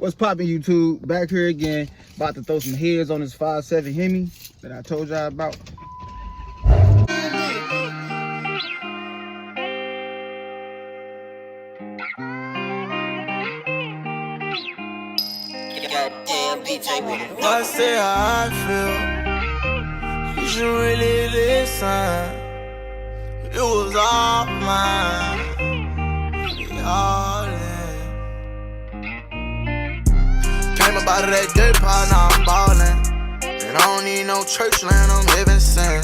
What's poppin', YouTube? Back here again, about to throw some heads on this 5.7 Hemi that I told y'all about. Goddamn DJ with it. I say how I feel. You should really listen. It was all mine. All in. Came up out of that dirt pile, now I'm ballin'. And I don't need no church land, I'm living sin.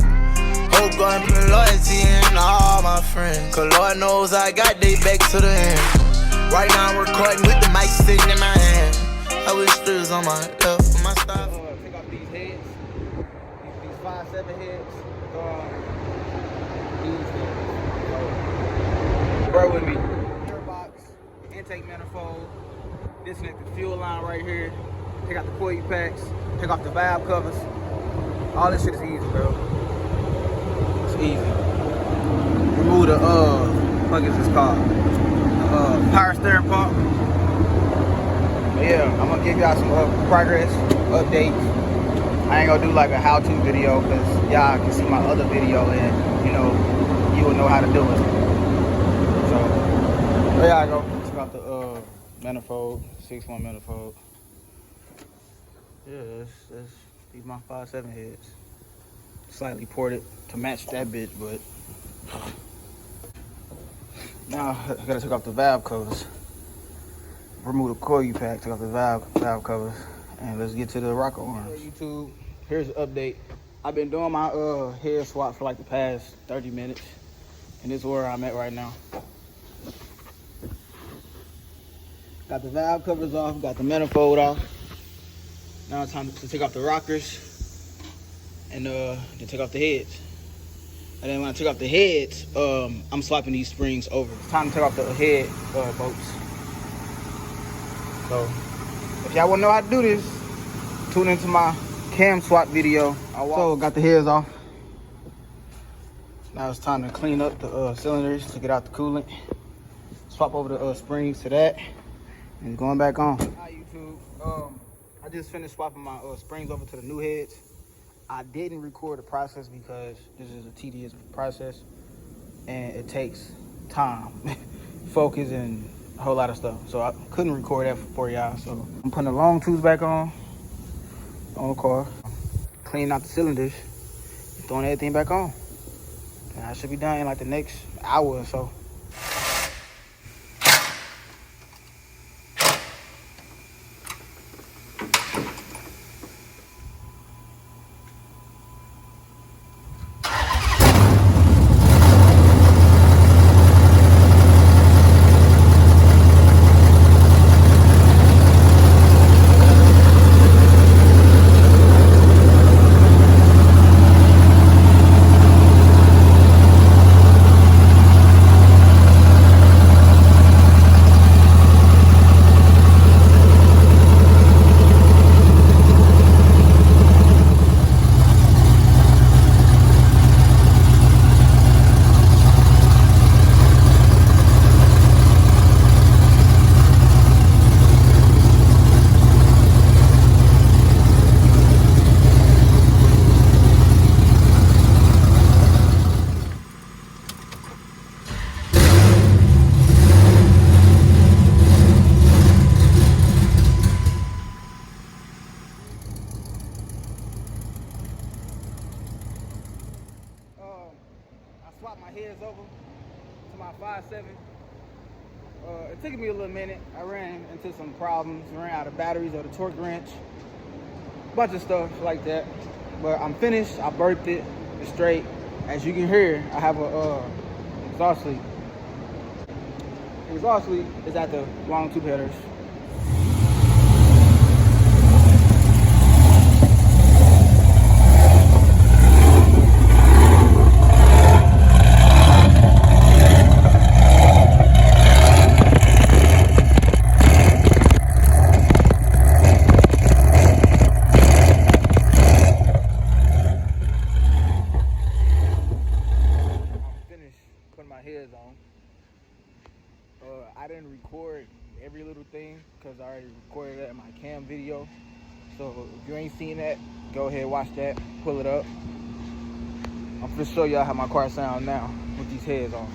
Hope God put loyalty in all my friends. Cause Lord knows I got they back to the end. Right now I'm recording with the mic sitting in my hand. I wish strips on my left for my style. Take off these heads, these 5.7 heads. These heads. Bear with me. Gearbox, intake manifold, disconnect the fuel line right here. Take out the coil packs, take off the valve covers. All this shit is easy, bro. It's easy. Remove the what is this called? Power steering pump. But yeah, I'm gonna give y'all some progress updates. I ain't gonna do like a how-to video because y'all can see my other video and you know you will know how to do it. So there y'all go. Check out the manifold, 6-1 manifold. Yeah, these my 5.7 heads. Slightly ported to match that bitch, but now I gotta take off the valve covers. Remove the coil pack, take off the valve covers, and let's get to the rocker arms. Hey YouTube, here's an update. I've been doing my head swap for like the past 30 minutes, and this is where I'm at right now. Got the valve covers off, got the manifold off. Now it's time to take off the rockers and then take off the heads. And then when I take off the heads, I'm swapping these springs over. It's time to take off the head bolts. So, if y'all wanna know how to do this, tune into my cam swap video. So, got the heads off. Now it's time to clean up the cylinders to get out the coolant. Swap over the springs to that, and going back on. Hi YouTube, I just finished swapping my springs over to the new heads. I didn't record the process because this is a tedious process, and it takes time, focus, and a whole lot of stuff, so I couldn't record that for y'all. So I'm putting the long tubes back on the car, cleaning out the cylinders, and throwing everything back on. And I should be done in like the next hour or so. I swapped my heads over to my 5.7. It took me a little minute. I ran into some problems, ran out of batteries or the torque wrench, bunch of stuff like that. But I'm finished. I birthed it. It's straight. As you can hear, I have a exhaust leak. The exhaust leak is at the long tube headers. I didn't record every little thing recorded that in my cam video. So if you ain't seen that, go ahead, watch that, pull it up. I'm gonna show y'all how my car sound now with these heads on.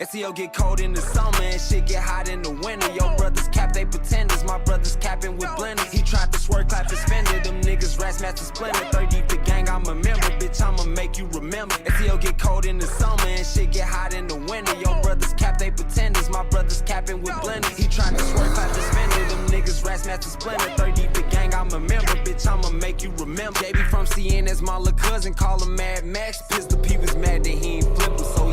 SEO get cold in the summer and shit get hot in the winter. Yo brothers cap, they pretenders. My brothers capping with blenders. He tried to swerve, clap his fender. Them niggas rats, master splinter. 3 deep the gang, I'm a member. Bitch, I'ma make you remember. SEO get cold in the summer and shit get hot in the winter. Yo brothers cap, they pretenders. My brothers capping with blenders. He tried to swerve, clap his fender. Them niggas rats, master splinter. 3 deep the gang, I'm a member. Bitch, I'ma make you remember. JB from CN, that's my little cousin. Call him Mad Max. Pistol P was mad that he ain't flippin', so